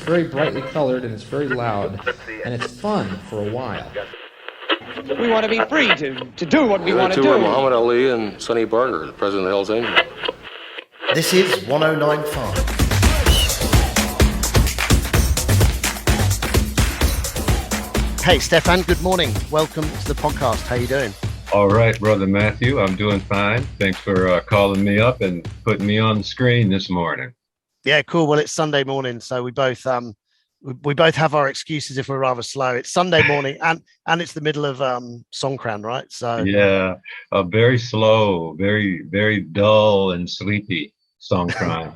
very brightly colored and it's very loud, and it's fun for a while. We want to be free to do what we want to do. Muhammad Ali and Sonny Barger, the president of Hell's Angels. This is 1095. Hey, Stephan, good morning. Welcome to the podcast. How you doing? All right, Brother Matthew, I'm doing fine. Thanks for calling me up and putting me on the screen this morning. Yeah, cool. Well, it's Sunday morning, so we both have our excuses if we're rather slow. It's Sunday morning, and it's the middle of Songkran, right? So yeah, a very slow, very dull and sleepy Songkran.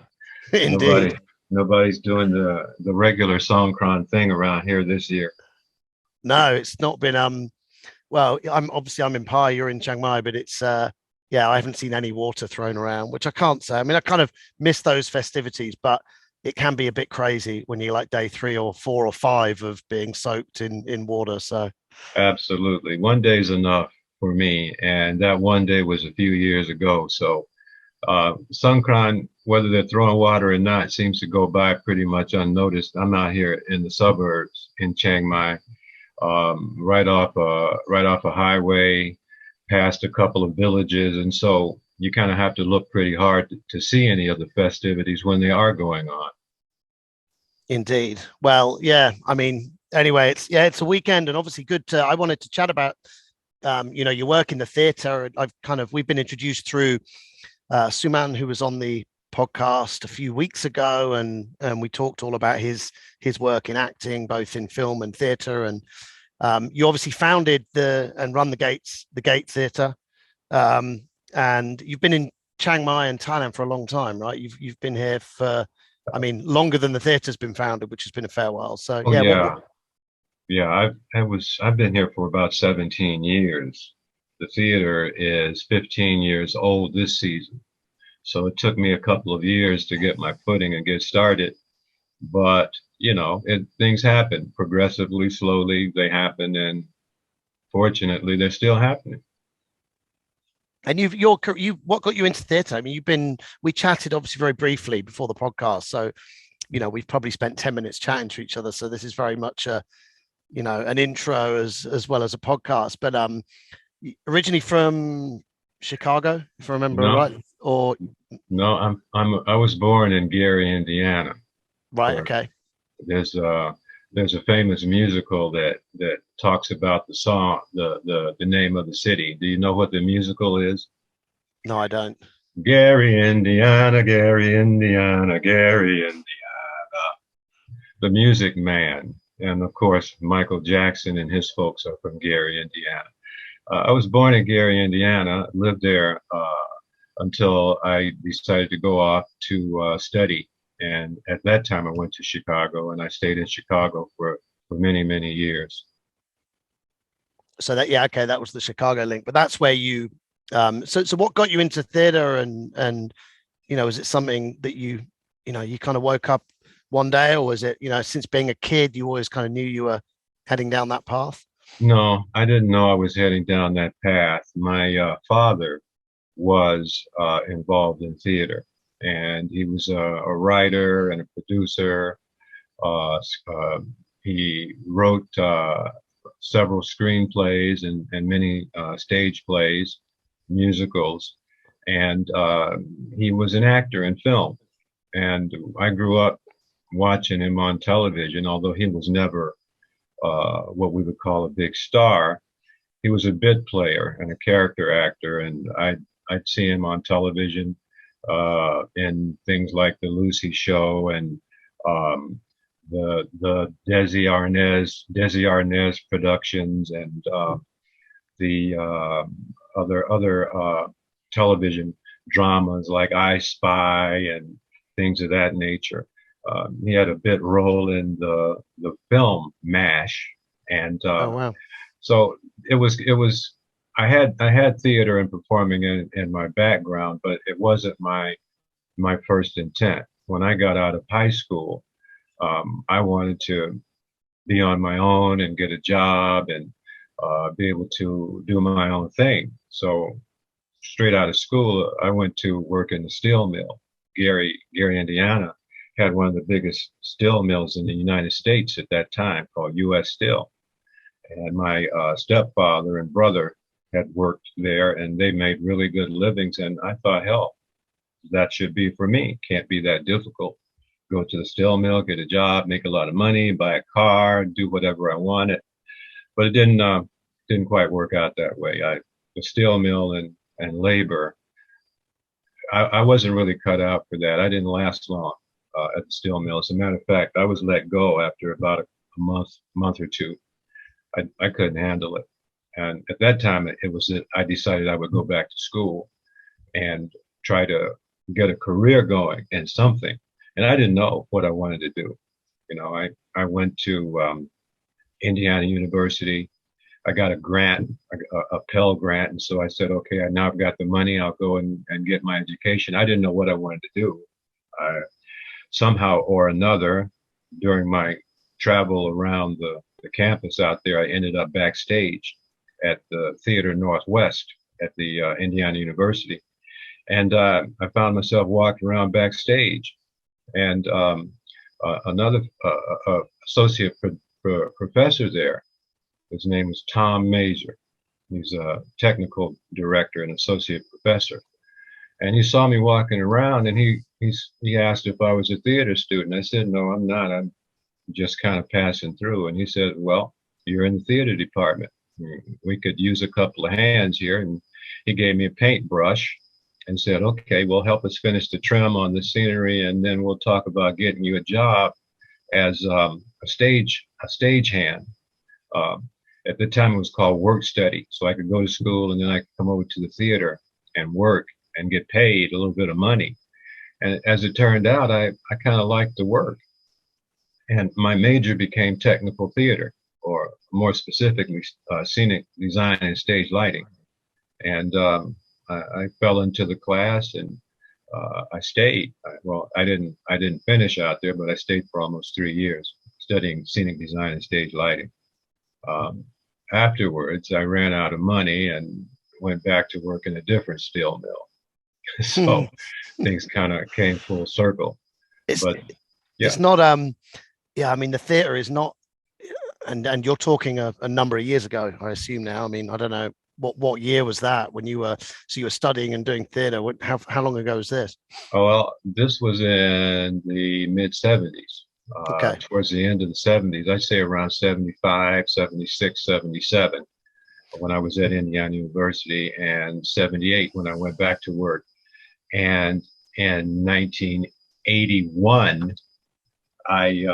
Indeed. Nobody's doing the regular Songkran thing around here this year. No, it's not been well, I'm in Pai, you're in Chiang Mai, but it's I haven't seen any water thrown around, which I can't say. I mean, I kind of miss those festivities, but it can be a bit crazy when you're like day 3 or 4 or 5 of being soaked in water. So absolutely, one day's enough for me, and that one day was a few years ago. So Songkran, whether they're throwing water or not, seems to go by pretty much unnoticed. I'm out here in the suburbs in Chiang Mai. Right off a highway, past a couple of villages, and so you kind of have to look pretty hard to see any of the festivities when they are going on. Indeed. Well, yeah. I mean, anyway, it's a weekend, and obviously good. I wanted to chat about, your work in the theatre. We've been introduced through Suman, who was on the podcast a few weeks ago, and we talked all about his work in acting, both in film and theatre. And you obviously founded and run the Gate Theatre, and you've been in Chiang Mai and Thailand for a long time, right? You've been here for, I mean, longer than the theatre's been founded, which has been a fair while. So I've been here for about 17 years. The theater is 15 years old this season. So it took me a couple of years to get my footing and get started. But, things happen progressively, slowly. They happen. And fortunately, they're still happening. And what got you into theatre? I mean, we chatted obviously very briefly before the podcast. So, we've probably spent 10 minutes chatting to each other. So this is very much an intro as well as a podcast. But originally from Chicago, if I remember right, or no, I was born in Gary, Indiana. Right. Okay. There's a famous musical that talks about the song, the name of the city. Do you know what the musical is? No, I don't. Gary, Indiana, Gary, Indiana, Gary, Indiana. The Music Man, and of course Michael Jackson and his folks are from Gary, Indiana. I was born in Gary, Indiana, lived there until I decided to go off to study. And at that time, I went to Chicago, and I stayed in Chicago for many, many years. So that was the Chicago link. But that's where you. So what got you into theater, and is it something that you kind of woke up one day, or was it since being a kid you always kind of knew you were heading down that path? No, I didn't know I was heading down that path. My father was involved in theater, and he was a writer and a producer. He wrote several screenplays and many stage plays, musicals, and he was an actor in film. And I grew up watching him on television, although he was never what we would call a big star. He was a bit player and a character actor, and I'd see him on television in things like the Lucy Show and the Desi Arnaz productions, and the other television dramas like I Spy and things of that nature. He had a bit role in the film MASH, and oh wow! So it was. I had theater and performing in my background, but it wasn't my first intent. When I got out of high school, I wanted to be on my own and get a job and be able to do my own thing. So straight out of school, I went to work in the steel mill. Gary, Indiana had one of the biggest steel mills in the United States at that time called U.S. Steel. And my stepfather and brother had worked there, and they made really good livings. And I thought, hell, that should be for me. Can't be that difficult. Go to the steel mill, get a job, make a lot of money, buy a car, do whatever I wanted. But it didn't quite work out that way. The steel mill and labor, I wasn't really cut out for that. I didn't last long at the steel mill. As a matter of fact, I was let go after about a month or two. I couldn't handle it. And at that time, I decided I would go back to school and try to get a career going in something. And I didn't know what I wanted to do. You know, I went to Indiana University. I got a grant, a Pell Grant. And so I said, okay, now I've got the money. I'll go and get my education. I didn't know what I wanted to do. Somehow or another, during my travel around the campus out there, I ended up backstage at the Theatre Northwest at the Indiana University. And I found myself walking around backstage. And another associate professor there, his name was Tom Mazur. He's a technical director and associate professor. And he saw me walking around, and he asked if I was a theater student. I said, no, I'm not. I'm just kind of passing through. And he said, well, you're in the theater department. We could use a couple of hands here. And he gave me a paintbrush and said, okay, well, help us finish the trim on the scenery, and then we'll talk about getting you a job as a stage hand. At the time, it was called work study. So I could go to school, and then I could come over to the theater and work and get paid a little bit of money. And as it turned out, I kind of liked the work. And my major became technical theater, or more specifically, scenic design and stage lighting. And I fell into the class, and I stayed. I didn't finish out there, but I stayed for almost 3 years studying scenic design and stage lighting. Afterwards, I ran out of money and went back to work in a different steel mill. So things kind of came full circle. It's yeah. It's not yeah, I mean, the theater is not, and you're talking a number of years ago, I assume now. I mean, I don't know what year was that when you were studying and doing theater. How long ago was this? Oh, well, this was in the mid 70s. Okay. Towards the end of the 70s, I'd say around 75, 76, 77, when I was at Indiana University, and 78 when I went back to work. And in 1981, I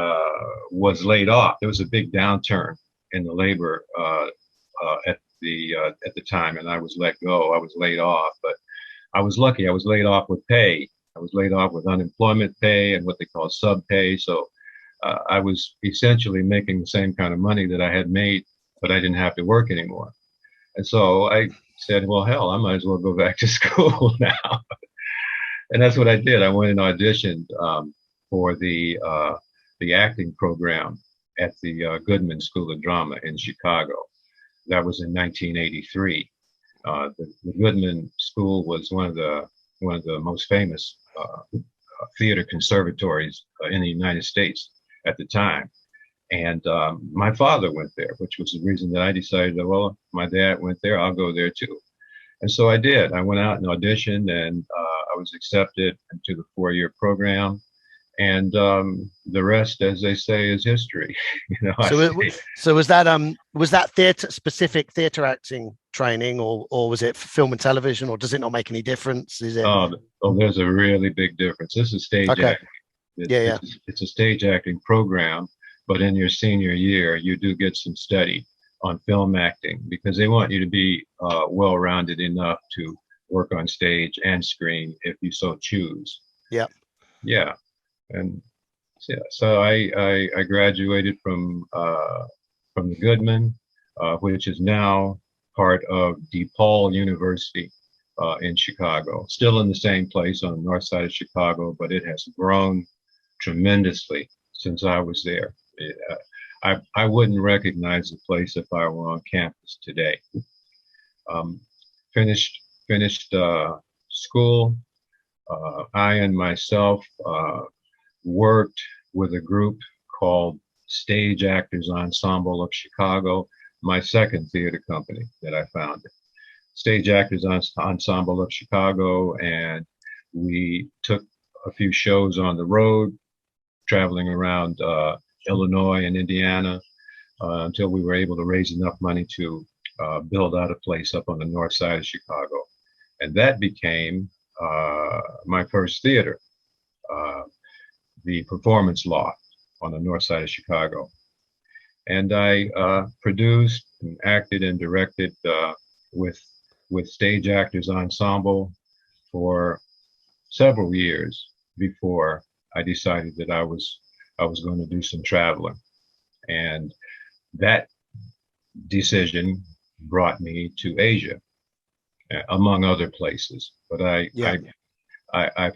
was laid off. There was a big downturn in the labor at the time, and I was let go. I was laid off, but I was lucky. I was laid off with pay. I was laid off with unemployment pay and what they call sub pay. So I was essentially making the same kind of money that I had made, but I didn't have to work anymore. And so I said, well, hell, I might as well go back to school now. And that's what I did. I went and auditioned for the acting program at the Goodman School of Drama in Chicago. That was in 1983. The Goodman School was one of the most famous theater conservatories in the United States at the time. And my father went there, which was the reason that I decided that, well, my dad went there, I'll go there too. And so I did. I went out and auditioned, and I was accepted into the 4-year program. And the rest, as they say, is history. You know. So was that specific theater acting training, or was it film and television, or does it not make any difference? Is it? Oh, there's a really big difference. This is stage acting. It's a stage acting program, but in your senior year, you do get some study on film acting, because they want you to be well-rounded enough to work on stage and screen if you so choose. Yeah. Yeah. And so I graduated from the Goodman, which is now part of DePaul University in Chicago. Still in the same place on the north side of Chicago, but it has grown tremendously since I was there. I wouldn't recognize the place if I were on campus today. Finished school. I and myself worked with a group called Stage Actors Ensemble of Chicago, my second theater company that I founded. Stage Actors Ensemble of Chicago, and we took a few shows on the road, traveling around Illinois and Indiana until we were able to raise enough money to build out a place up on the north side of Chicago. And that became my first theater, the Performance Loft on the north side of Chicago. And I produced and acted and directed with Stage Actors Ensemble for several years before I decided that I was going to do some traveling. And that decision brought me to Asia, among other places. But I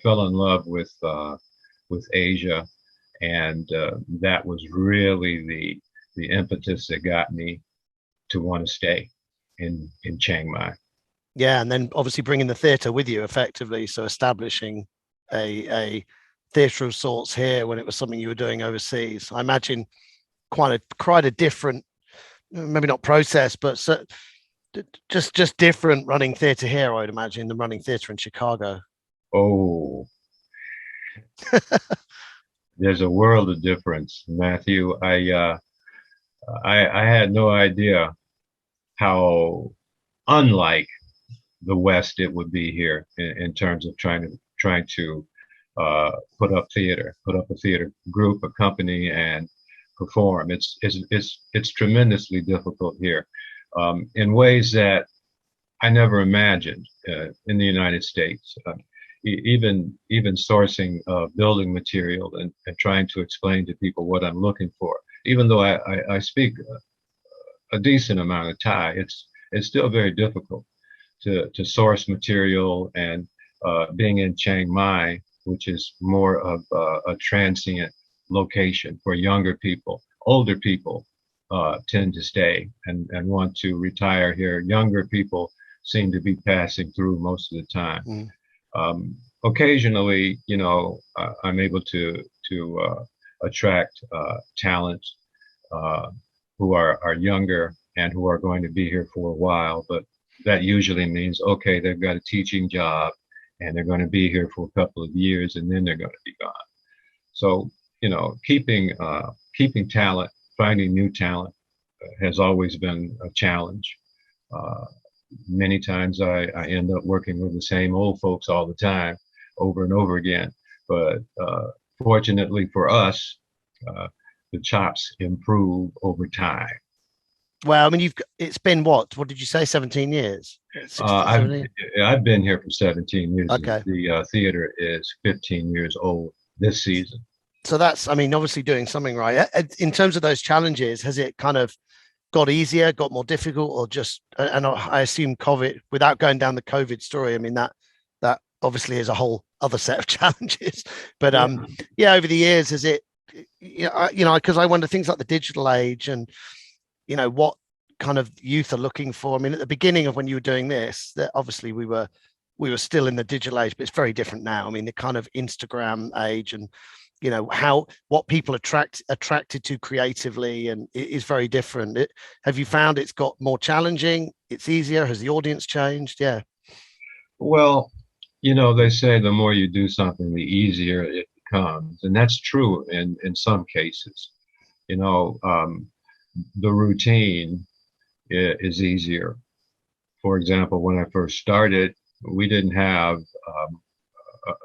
fell in love with Asia, and that was really the impetus that got me to want to stay in Chiang Mai. Yeah, and then obviously bringing the theatre with you effectively, so establishing a theatre of sorts here when it was something you were doing overseas. I imagine quite a different, maybe not process, but just different running theatre here, I'd imagine, than running theatre in Chicago. Oh, there's a world of difference, Matthew. I had no idea how unlike the West it would be here in terms of trying to put up a theater group, a company, and perform. It's tremendously difficult here in ways that I never imagined in the United States. Even sourcing building material and trying to explain to people what I'm looking for. Even though I speak a decent amount of Thai, it's still very difficult to source material, and being in Chiang Mai, which is more of a transient location for younger people. Older people tend to stay and want to retire here. Younger people seem to be passing through most of the time. Occasionally, I'm able to attract talent who are younger and who are going to be here for a while, but that usually means, okay, they've got a teaching job and they're going to be here for a couple of years and then they're going to be gone. So, keeping talent, finding new talent has always been a challenge. Many times I end up working with the same old folks all the time, over and over again. But fortunately for us, the chops improve over time. Well, I mean, it's been what did you say, 17 years? 16, I've been here for 17 years. Okay. The theater is 15 years old this season. So that's, I mean, obviously doing something right. In terms of those challenges, has it kind of got easier, got more difficult, or just, and I assume COVID, without going down the COVID story, I mean, that obviously is a whole other set of challenges. But over the years, has it, because I wonder things like the digital age and, what kind of youth are looking for. I mean, at the beginning of when you were doing this, that obviously we were still in the digital age, but it's very different now. I mean, the kind of Instagram age and, what people attracted to creatively, and it is very different. Have you found it's got more challenging? It's easier? Has the audience changed? Yeah. Well, they say the more you do something, the easier it becomes. And that's true in some cases. The routine is easier. For example, when I first started, we didn't have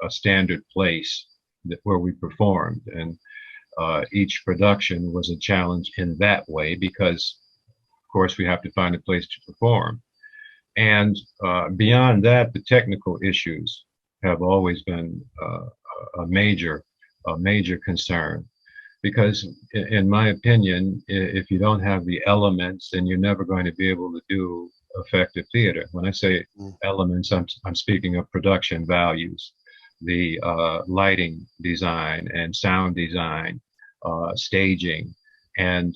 a standard place where we performed, and each production was a challenge in that way because, of course, we have to find a place to perform. And beyond that, the technical issues have always been a major concern. Because in my opinion, if you don't have the elements, then you're never going to be able to do effective theater. When I say elements, I'm speaking of production values, the lighting design and sound design, staging, and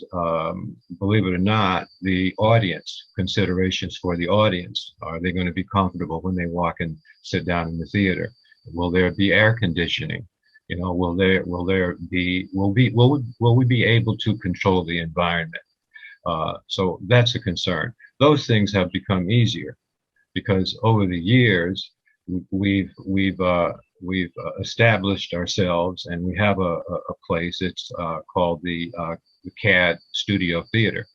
believe it or not, the audience, considerations for the audience. Are they going to be comfortable when they walk and sit down in the theater? Will there be air conditioning? Will we be able to control the environment? So that's a concern. Those things have become easier because over the years we've established ourselves, and we have a place. It's called the CAD Studio Theater,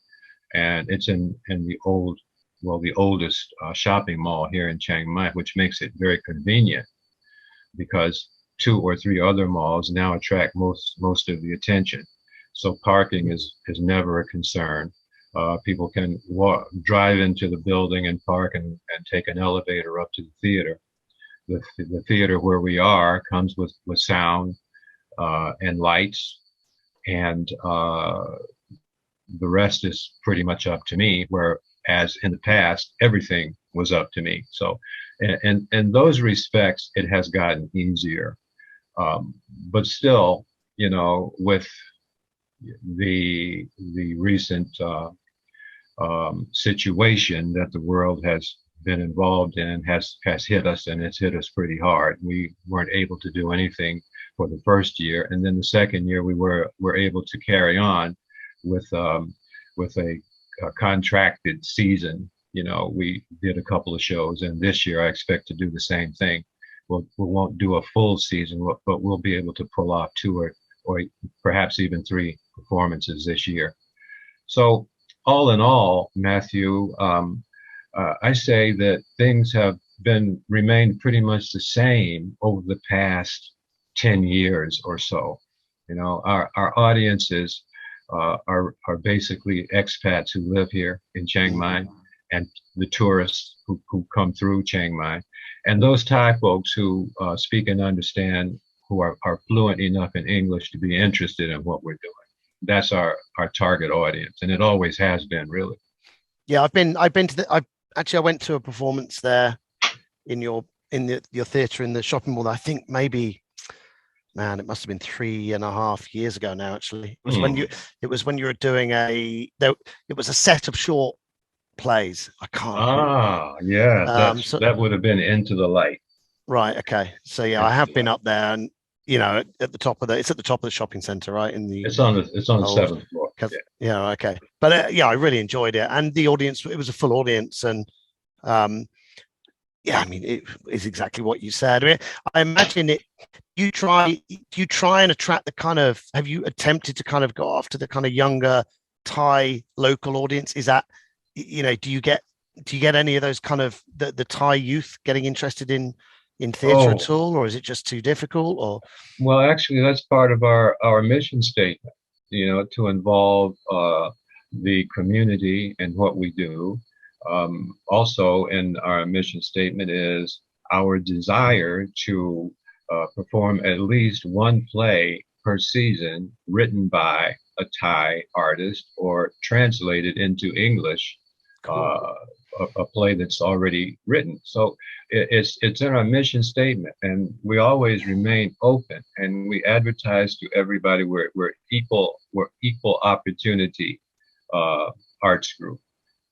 and it's in the oldest shopping mall here in Chiang Mai, which makes it very convenient because 2 or 3 other malls now attract most of the attention. So parking is never a concern. People can drive into the building and park and take an elevator up to the theater. The theater where we are comes with sound and lights, and the rest is pretty much up to me, whereas in the past, everything was up to me. So in those respects, it has gotten easier. But still, with the recent situation that the world has been involved in has hit us, and it's hit us pretty hard. We weren't able to do anything for the first year, and then the second year we were able to carry on with a contracted season. We did a couple of shows, and this year I expect to do the same thing. We won't do a full season, but we'll be able to pull off 2 or perhaps even 3 performances this year. So all in all, Matthew, I say that things have remained pretty much the same over the past 10 years or so. Our audiences are basically expats who live here in Chiang Mai, and the tourists who come through Chiang Mai, and those Thai folks who speak and understand, who are fluent enough in English to be interested in what we're doing. That's our target audience, and it always has been, really. Yeah, I've been to I went to a performance there in your theatre in the shopping mall. I think maybe, man, it must have been 3.5 years ago now. Actually, it was when you were doing it was a set of short plays. I can't. Yeah, that would have been Into the Light. Right. Okay. So yeah, I have been up there, and at the top of it's at the top of the shopping centre, right? It's on the 7th floor. Yeah. Okay. But I really enjoyed it, and the audience. It was a full audience, and yeah, I mean, it is exactly what you said. I mean, I imagine it. Do you try and attract the kind of? Have you attempted to kind of go after the kind of younger Thai local audience? Is that, do you get any of those kind of the Thai youth getting interested in theatre at all, or is it just too difficult? Or well, actually, that's part of our mission statement. To involve the community in what we do. Also, in our mission statement is our desire to perform at least 1 play per season written by a Thai artist or translated into English. Cool. A play that's already written. So it's in our mission statement, and we always remain open, and we advertise to everybody we're equal opportunity arts group.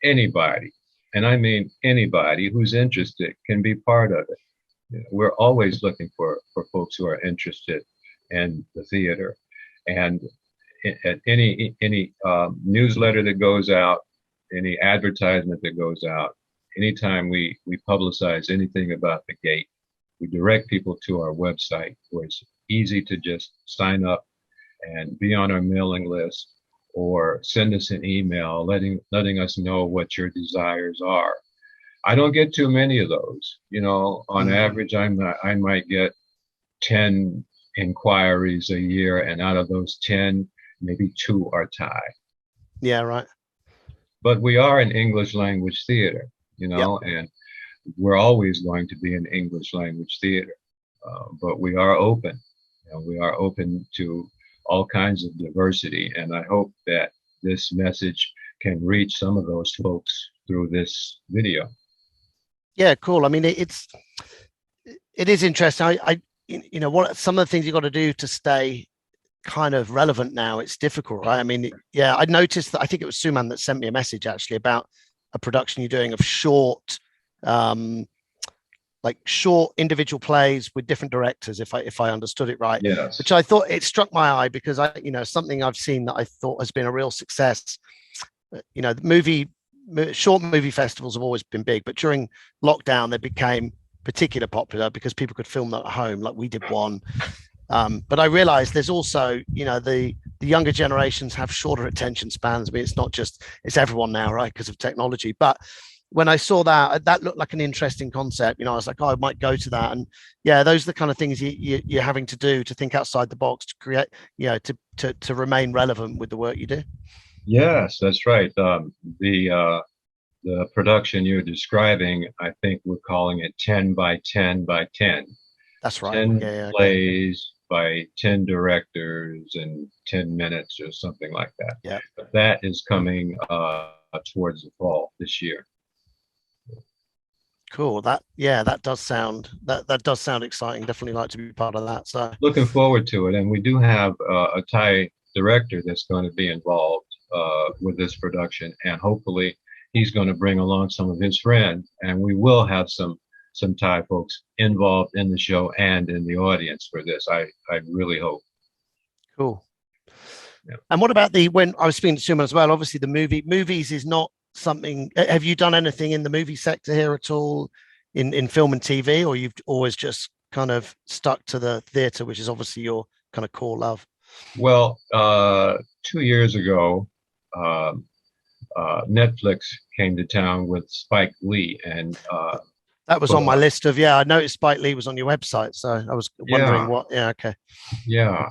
Anybody, and I mean anybody who's interested, can be part of it. We're always looking for folks who are interested in the theater, and at any newsletter that goes out, any advertisement that goes out, anytime we publicize anything about the gate, we direct people to our website, where it's easy to just sign up and be on our mailing list, or send us an email letting us know what your desires are. I don't get too many of those. On average, I might get 10 inquiries a year, and out of those 10, maybe 2 are Thai. Yeah, right. But we are an English language theater, and we're always going to be an English language theater. But we are open. We are open to all kinds of diversity, and I hope that this message can reach some of those folks through this video. Yeah, cool. I mean, it is interesting. What some of the things you got to do to stay kind of relevant now, it's difficult, right? I mean, yeah, I noticed that, I think it was Suman that sent me a message actually about a production you're doing of short like short individual plays with different directors, if I understood it right. Yes. Which I thought, it struck my eye because something I've seen that I thought has been a real success. Short movie festivals have always been big, but during lockdown they became particularly popular because people could film that at home, like we did one. But I realized there's also, the younger generations have shorter attention spans. I mean, it's everyone now, right, because of technology. But when I saw that looked like an interesting concept. I was like, oh, I might go to that. And yeah, those are the kind of things you're having to do, to think outside the box, to create, to remain relevant with the work you do. Yes, that's right. The production you're describing, I think we're calling it 10 by 10 by 10. That's right. 10 Yeah, plays by 10 directors in 10 minutes or something like that. Yeah. But that is coming towards the fall this year. Cool. That does sound exciting. Definitely like to be part of that. So Looking forward to it. And we do have a Thai director that's going to be involved with this production, and hopefully he's going to bring along some of his friends, and we will have some Thai folks involved in the show and in the audience for this. I really hope. Cool. Yeah. And what about when I was speaking to Suman as well, obviously the movies is not something, have you done anything in the movie sector here at all in film and TV, or you've always just kind of stuck to the theater, which is obviously your kind of core love? Well, 2 years ago, Netflix came to town with Spike Lee, and that was on my list of, I noticed Spike Lee was on your website, so I was wondering what. Okay. Yeah,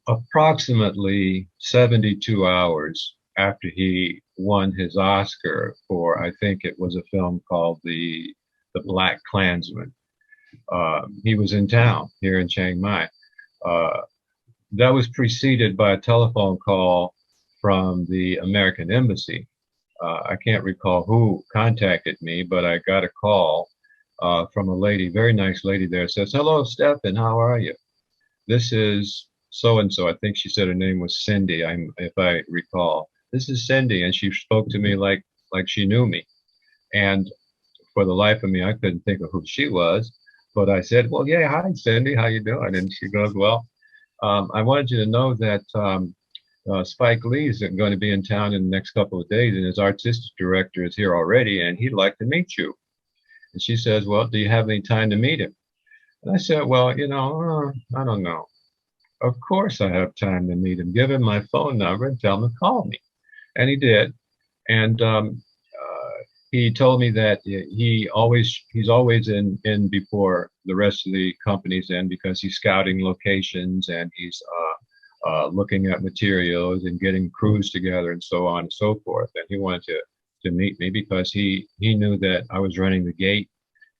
approximately 72 hours after he won his Oscar for, I think it was a film called The Black Klansman, he was in town here in Chiang Mai. That was preceded by a telephone call from the American Embassy. I can't recall who contacted me, but I got a call from a lady, very nice lady there, says, "Hello, Stephan, how are you? This is so-and-so." I think she said her name was Cindy, if I recall. "This is Cindy," and she spoke to me like she knew me. And for the life of me, I couldn't think of who she was, but I said, "Well, yeah, hi, Cindy, how you doing?" And she goes, "Well, I wanted you to know that Spike Lee is going to be in town in the next couple of days, and his artistic director is here already, and he'd like to meet you." And she says, "Well, do you have any time to meet him?" And I said, "Well, I don't know. Of course I have time to meet him. Give him my phone number and tell him to call me." And he did. And he told me that he's always in before the rest of the company's in, because he's scouting locations, and he's looking at materials and getting crews together and so on and so forth. And he wanted to meet me because he knew that I was running the gate,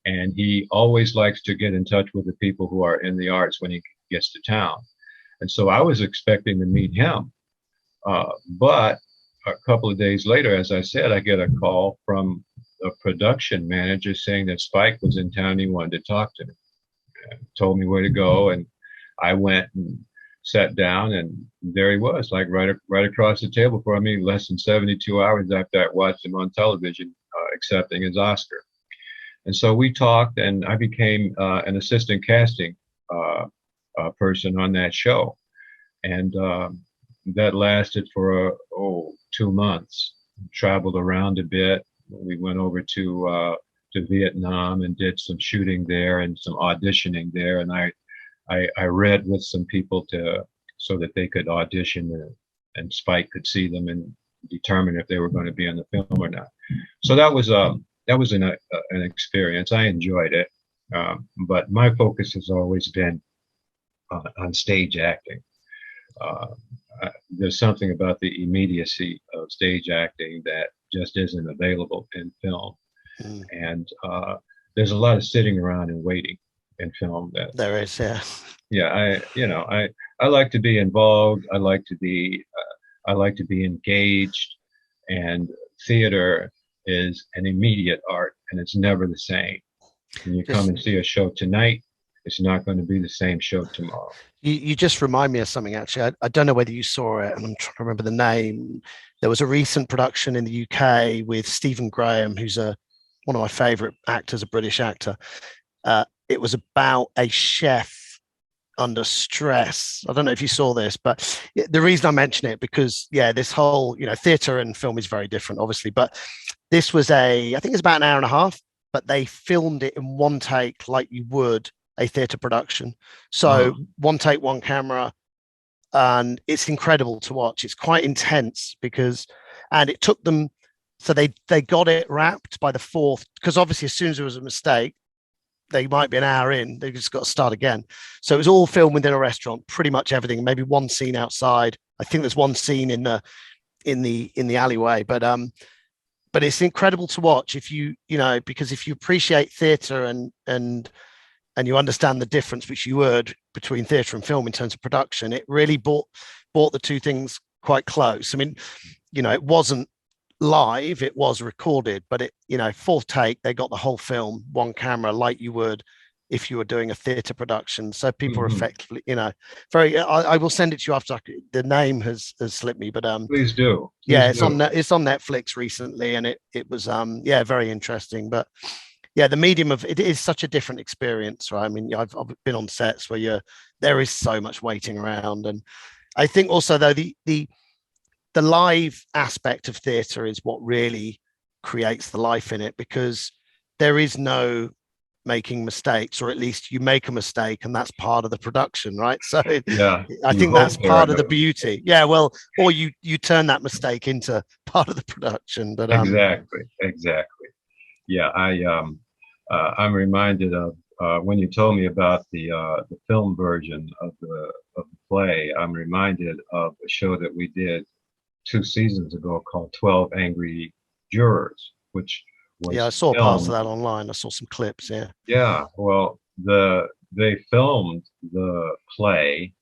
and he always likes to get in touch with the people who are in the arts when he gets to town. And so I was expecting to meet him. But a couple of days later, as I said, I get a call from a production manager saying that Spike was in town. He wanted to talk to me, and told me where to go. And I went and sat down, and there he was, like right across the table from me, less than 72 hours after I watched him on television accepting his Oscar. And so we talked, and I became an assistant casting person on that show. And that lasted for 2 months. Traveled around a bit. We went over to Vietnam and did some shooting there and some auditioning there. And I read with some people so that they could audition, and Spike could see them and determine if they were going to be in the film or not. So that was an experience. I enjoyed it, but my focus has always been on stage acting. There's something about the immediacy of stage acting that just isn't available in film. And there's a lot of sitting around and waiting in film. That there is, yeah. Yeah, I like to be involved. I like to be engaged, and theater is an immediate art, and it's never the same. When you come and see a show tonight, it's not going to be the same show tomorrow. You just remind me of something, actually. I don't know whether you saw it, and I'm trying to remember the name. There was a recent production in the UK with Stephen Graham, who's a one of my favorite actors, a British actor. It was about a chef under stress. I don't know if you saw this, but the reason I mention it, because this whole, theater and film is very different, obviously, but this was I think it's about an hour and a half, but they filmed it in one take, like you would a theater production. So one take, one camera, and it's incredible to watch. It's quite intense and it took them, so they got it wrapped by the fourth, because obviously as soon as there was a mistake, they might be an hour in, they just got to start again. So it was all filmed within a restaurant, pretty much everything, maybe one scene outside. I think there's one scene in the alleyway, but it's incredible to watch if because if you appreciate theater and you understand the difference, which you would, between theater and film in terms of production, it really brought the two things quite close. I mean, it wasn't live, it was recorded, but fourth take, they got the whole film, one camera, like you would if you were doing a theater production. So people are effectively, very, I will send it to you after. The name has slipped me, but Please do. It's on Netflix recently, and it was very interesting. But the medium of it is such a different experience, right? I mean, I've been on sets where there is so much waiting around, and I think also though the live aspect of theatre is what really creates the life in it, because there is no making mistakes, or at least you make a mistake and that's part of the production, right? So I think that's part of the beauty. Or you turn that mistake into part of the production. But exactly. Yeah, I'm reminded of when you told me about the film version of the play. I'm reminded of a show that we did 2 seasons ago called 12 Angry Jurors, which was I saw filmed. parts of that online. I saw some clips. Well, they filmed the play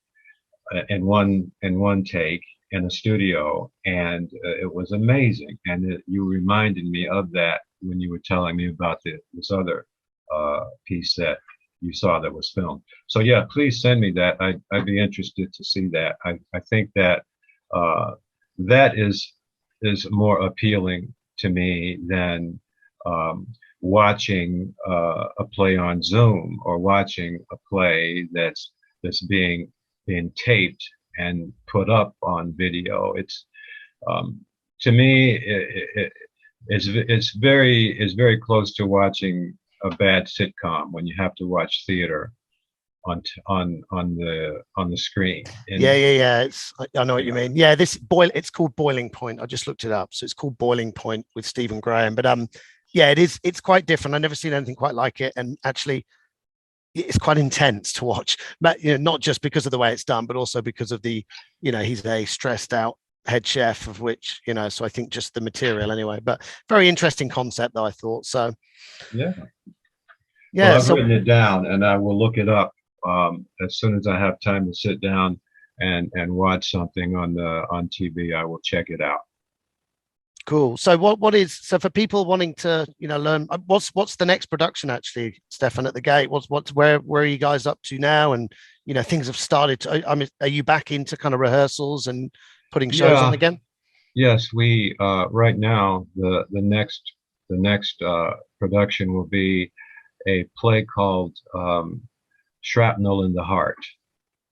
in one take in a studio, and it was amazing. And you reminded me of that when you were telling me about this other piece that you saw that was filmed. So please send me that. I'd be interested to see that. I think that that is more appealing to me than watching a play on Zoom, or watching a play that's being taped and put up on video. It's to me it's very close to watching a bad sitcom when you have to watch theater on the screen. I know what you mean. It's called Boiling Point. I just looked it up. So it's called Boiling Point with Stephen Graham. But it's quite different. I've never seen anything quite like it. And actually it's quite intense to watch, but not just because of the way it's done, but also because of he's a stressed out head chef, of which, so I think just the material anyway. But very interesting concept though, I thought. So well, I've written it down, and I will look it up as soon as I have time to sit down and watch something on TV. I will check it out. Cool. So so for people wanting to learn, what's the next production actually, Stephan, at the Gate? Where are you guys up to now? And things have started. Are you back into kind of rehearsals and putting shows on again? Yes, we right now the next production will be a play called Shrapnel in the Heart,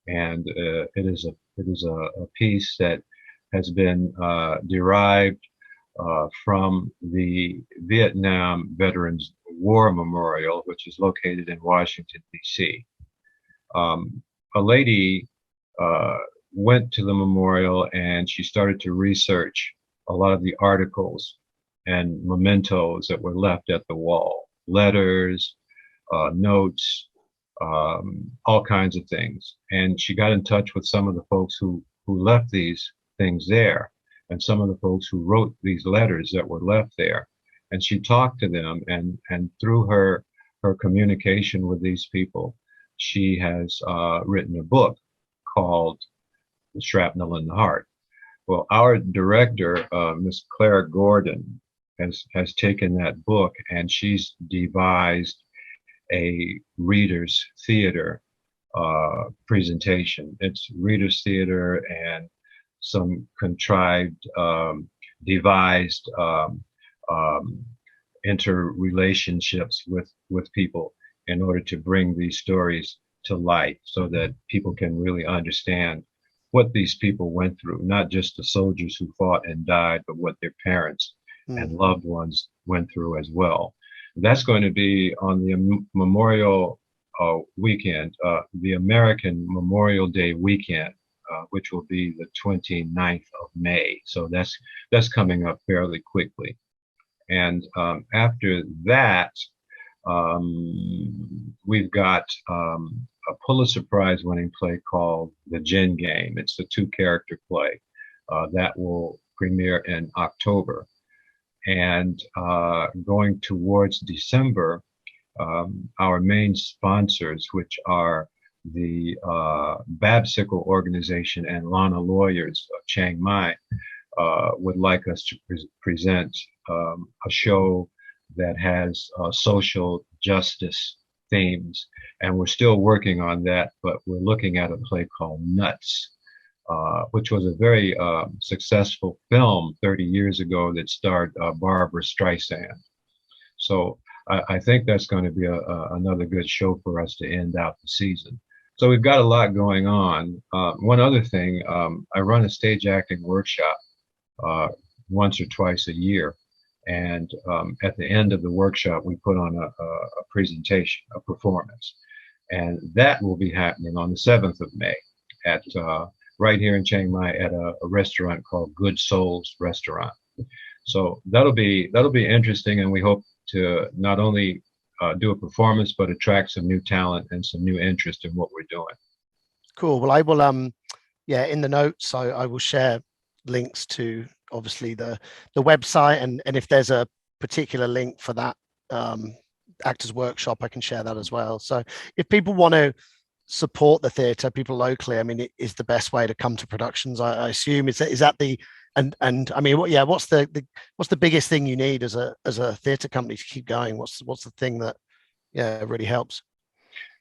and it is a piece that has been derived from the Vietnam Veterans War Memorial, which is located in Washington, D.C. A lady went to the memorial, and she started to research a lot of the articles and mementos that were left at the wall, letters, notes, all kinds of things. And she got in touch with some of the folks who left these things there, and some of the folks who wrote these letters that were left there. And she talked to them, and through her communication with these people, she has written a book called Shrapnel in the Heart. Well, our director, Miss Claire Gordon, has taken that book, and she's devised a reader's theater presentation. It's reader's theater and some contrived, devised interrelationships with people in order to bring these stories to light so that people can really understand what these people went through, not just the soldiers who fought and died, but what their parents and loved ones went through as well. That's going to be on the Memorial weekend, the American Memorial Day weekend, which will be the 29th of May. So that's coming up fairly quickly. And after that, we've got a Pulitzer Prize winning play called The Gin Game. It's a 2-character play that will premiere in October. And going towards December, our main sponsors, which are the Babsicle organization and Lana Lawyers of Chiang Mai, would like us to present a show that has social justice themes. And we're still working on that, but we're looking at a play called Nuts, which was a very successful film 30 years ago that starred Barbara Streisand. So I think that's going to be another good show for us to end out the season. So we've got a lot going on. One other thing, I run a stage acting workshop once or twice a year. And at the end of the workshop, we put on a presentation, a performance. And that will be happening on the 7th of May at right here in Chiang Mai at a restaurant called Good Souls Restaurant. So that'll be interesting, and we hope to not only do a performance, but attract some new talent and some new interest in what we're doing. Cool. Well, I will in the notes I will share links to obviously the website, and if there's a particular link for that actors workshop, I can share that as well. So if people want to support the theatre, people locally, I mean, it is the best way to come to productions, I assume. Is that the and I mean, what's the biggest thing you need as a theatre company to keep going? What's the thing that really helps?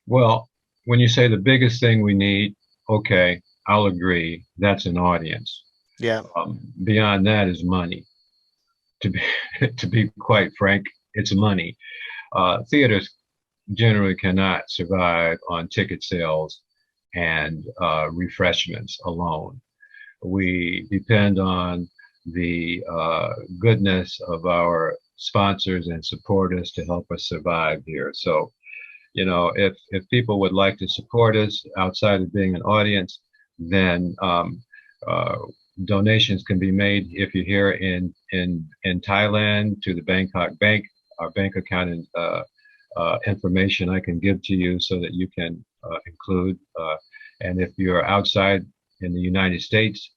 Well, when you say the biggest thing we need, okay, I'll agree, that's an audience. Yeah. Beyond that is money. To be quite frank, it's money. Theaters generally cannot survive on ticket sales and refreshments alone. We depend on the goodness of our sponsors and supporters to help us survive here. So, if people would like to support us outside of being an audience, then donations can be made if you're here in Thailand to the Bangkok Bank. Our bank account and information I can give to you so that you can include. And if you're outside in the United States,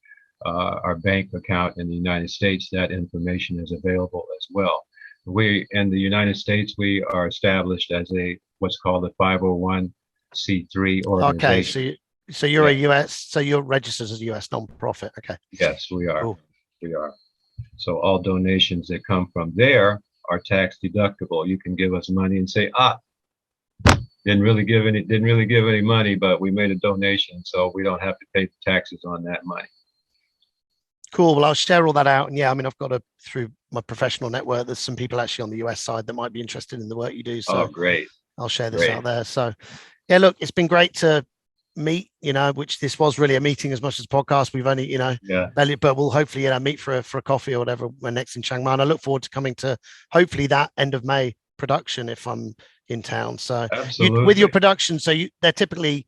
our bank account in the United States, that information is available as well. We in the United States, we are established as what's called a 501c3 organization. Okay, so you're a US, so you're registered as a US non-profit. Okay. Yes, we are. Cool. We are. So all donations that come from there are tax deductible. You can give us money and say, didn't really give any money, but we made a donation, so we don't have to pay taxes on that money. Cool. Well, I'll share all that out. And I mean, I've got through my professional network, there's some people actually on the US side that might be interested in the work you do. So great. I'll share this out there. So look, it's been great to meet, which this was really a meeting as much as a podcast. We've only, but we'll hopefully, meet for a coffee or whatever when next in Chiang Mai. And I look forward to coming to hopefully that end of May production if I'm in town. So with your production, so they're typically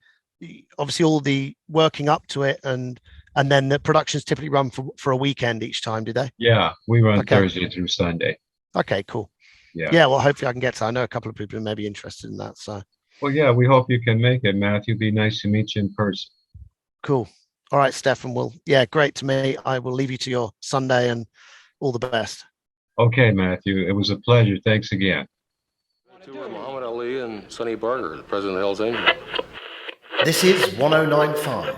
obviously all the working up to it and then the productions typically run for a weekend each time, do they? Yeah, we run Thursday through Sunday. Okay, cool. Yeah, well, hopefully I can get to. I know a couple of people who may be interested in that. So. Well, yeah, we hope you can make it, Matthew. It'd be nice to meet you in person. Cool. All right, Stephan. Well, great to meet. I will leave you to your Sunday and all the best. Okay, Matthew. It was a pleasure. Thanks again. To Muhammad Ali and Sonny Barger, the president of the Hells Angels. This is 1095